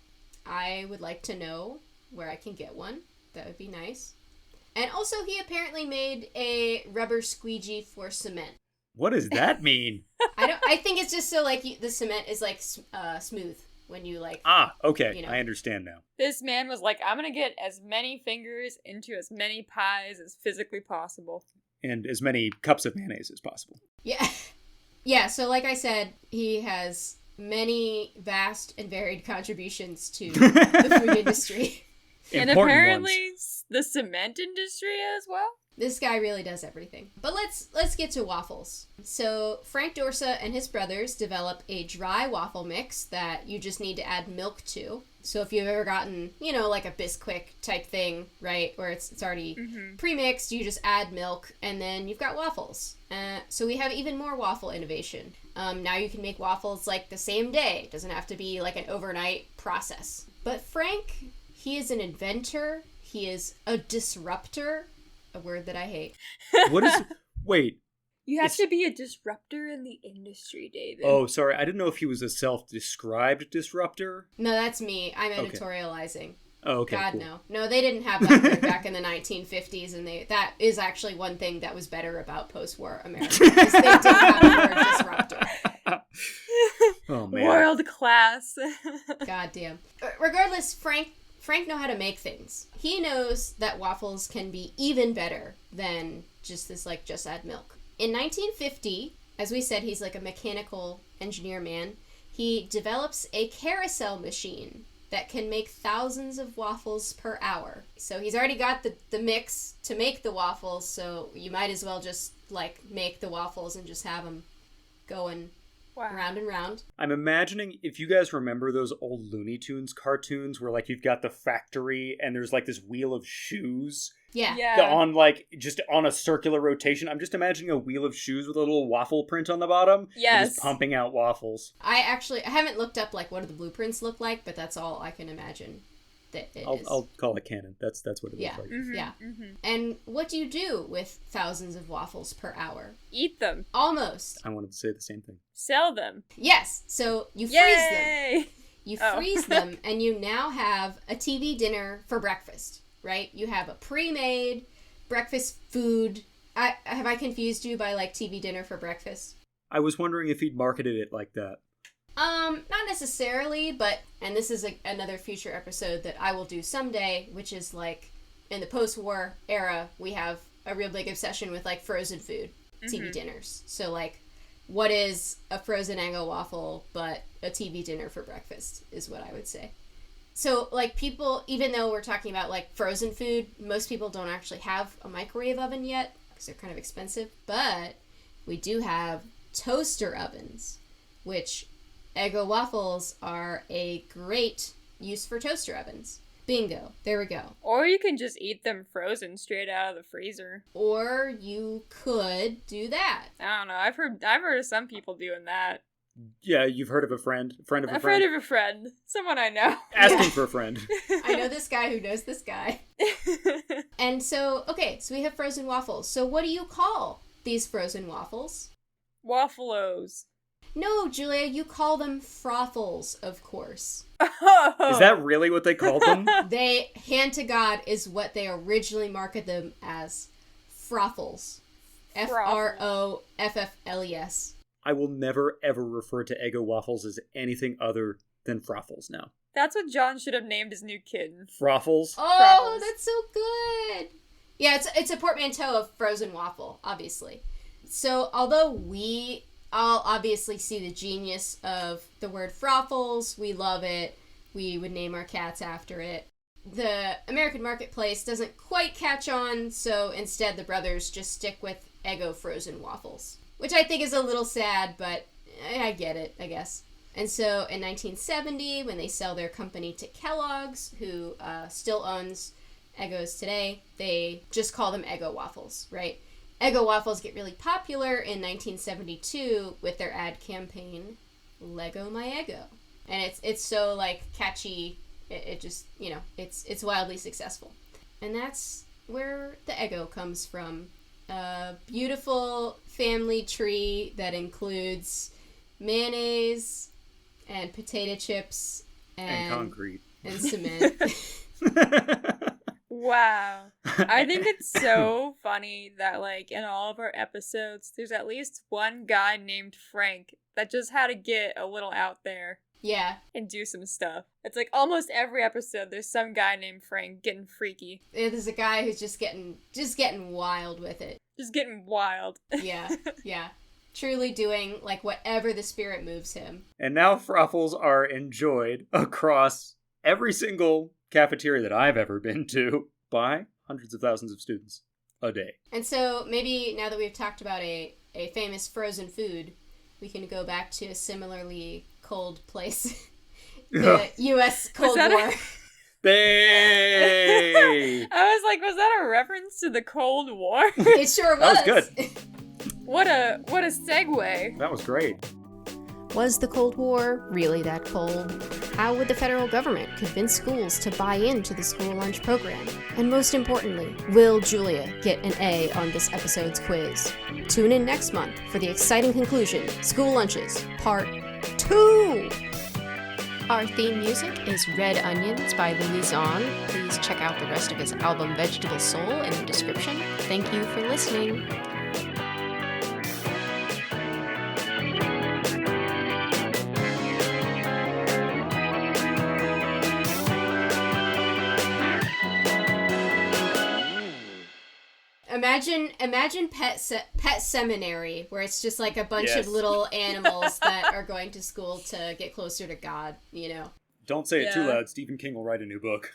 A: I would like to know where I can get one. That would be nice. And also he apparently made a rubber squeegee for cement.
C: What does that mean?
A: I think it's just so like the cement is like smooth when you like.
C: Okay.
A: You know.
C: I understand now.
B: This man was like, I'm going to get as many fingers into as many pies as physically possible.
C: And as many cups of mayonnaise as possible.
A: Yeah. Yeah, so like I said, he has many vast and varied contributions to the food industry.
B: And apparently the cement industry as well.
A: This guy really does everything. But let's get to waffles. So Frank Dorsa and his brothers develop a dry waffle mix that you just need to add milk to. So if you've ever gotten, like a Bisquick type thing, right, where it's already pre-mixed, you just add milk and then you've got waffles. So we have even more waffle innovation. Now you can make waffles like the same day. It doesn't have to be like an overnight process. But Frank, he is an inventor. He is a disruptor. A word that I hate.
C: What is... Wait.
B: You have to be a disruptor in the industry, David.
C: Oh, sorry. I didn't know if he was a self-described disruptor.
A: No, that's me. I'm editorializing.
C: Oh, okay.
A: God,
C: cool.
A: no. No, they didn't have that word back in the 1950s, and that is actually one thing that was better about post-war America, is they didn't have the word disruptor.
C: Oh, man.
B: World class.
A: God damn. Regardless, Frank know how to make things. He knows that waffles can be even better than just add milk. In 1950, as we said, he's like a mechanical engineer man. He develops a carousel machine that can make thousands of waffles per hour. So he's already got the mix to make the waffles, so you might as well just make the waffles and just have them going round and round.
C: I'm imagining, if you guys remember those old Looney Tunes cartoons where you've got the factory and there's this wheel of shoes.
A: Yeah.
C: On just on a circular rotation. I'm just imagining a wheel of shoes with a little waffle print on the bottom.
B: Yes.
C: Just pumping out waffles.
A: I haven't looked up what do the blueprints look like, but that's all I can imagine that it is.
C: I'll call it canon. That's what it looks like.
B: Mm-hmm,
A: yeah. Mm-hmm. And what do you do with thousands of waffles per hour?
B: Eat them.
A: Almost.
C: I wanted to say the same thing.
B: Sell them.
A: Yes. So you freeze them. You freeze them, and you now have a TV dinner for breakfast. Right? You have a pre-made breakfast food. Have I confused you by TV dinner for breakfast?
C: I was wondering if he'd marketed it like that.
A: Not necessarily, and this is another future episode that I will do someday, which is in the post-war era, we have a real big obsession with frozen food TV dinners. So what is a frozen Eggo waffle but a TV dinner for breakfast is what I would say. So, people, even though we're talking about, frozen food, most people don't actually have a microwave oven yet, because they're kind of expensive, but we do have toaster ovens, which Eggo waffles are a great use for toaster ovens. Bingo. There we go.
B: Or you can just eat them frozen straight out of the freezer.
A: Or you could do that.
B: I don't know. I've heard of some people doing that.
C: Yeah, you've heard of a friend of a friend.
B: A friend of a friend. Someone I know.
C: Asking for a friend.
A: I know this guy who knows this guy. And so we have frozen waffles. So what do you call these frozen waffles?
B: Waffalos.
A: No, Julia, you call them froffles, of course.
B: Oh.
C: Is that really what they called them?
A: They, hand to God, is what they originally marketed them as. Froffles. Froffles.
C: I will never, ever refer to Eggo waffles as anything other than Froffles now.
B: That's what John should have named his new kid.
C: Froffles?
A: Oh, that's so good! Yeah, it's a portmanteau of frozen waffle, obviously. So, although we all obviously see the genius of the word Froffles, we love it, we would name our cats after it, the American marketplace doesn't quite catch on, so instead the brothers just stick with Eggo frozen waffles. Which I think is a little sad, but I get it, I guess. And so in 1970, when they sell their company to Kellogg's, who still owns Eggos today, they just call them Eggo waffles, right? Eggo waffles get really popular in 1972 with their ad campaign, Lego My Eggo. And it's so, like, catchy, it just, you know, it's wildly successful. And that's where the Eggo comes from. A beautiful family tree that includes mayonnaise and potato chips and
C: concrete
A: and cement.
B: Wow. I think it's so funny that, like, in all of our episodes, there's at least one guy named Frank that just had to get a little out there.
A: Yeah.
B: And do some stuff. It's like almost every episode there's some guy named Frank getting freaky.
A: There's a guy who's just getting wild with it.
B: Just getting wild.
A: Yeah. Truly doing, like, whatever the spirit moves him.
C: And now Froffles are enjoyed across every single cafeteria that I've ever been to by hundreds of thousands of students a day.
A: And so maybe now that we've talked about a famous frozen food, we can go back to a similarly cold place. The U.S. Cold War.
C: Hey!
B: I was like, was that a reference to the Cold War?
A: It sure was.
C: That was good.
B: What a segue.
C: That was great.
A: Was the Cold War really that cold? How would the federal government convince schools to buy into the school lunch program? And most importantly, will Julia get an A on this episode's quiz? Tune in next month for the exciting conclusion, School Lunches, Part 2! Our theme music is Red Onions by Levine. Please check out the rest of his album Vegetable Soul in the description. Thank you for listening. Imagine pet seminary, where it's just like a bunch of little animals that are going to school to get closer to God, you know.
C: Don't say it too loud. Stephen King will write a new book.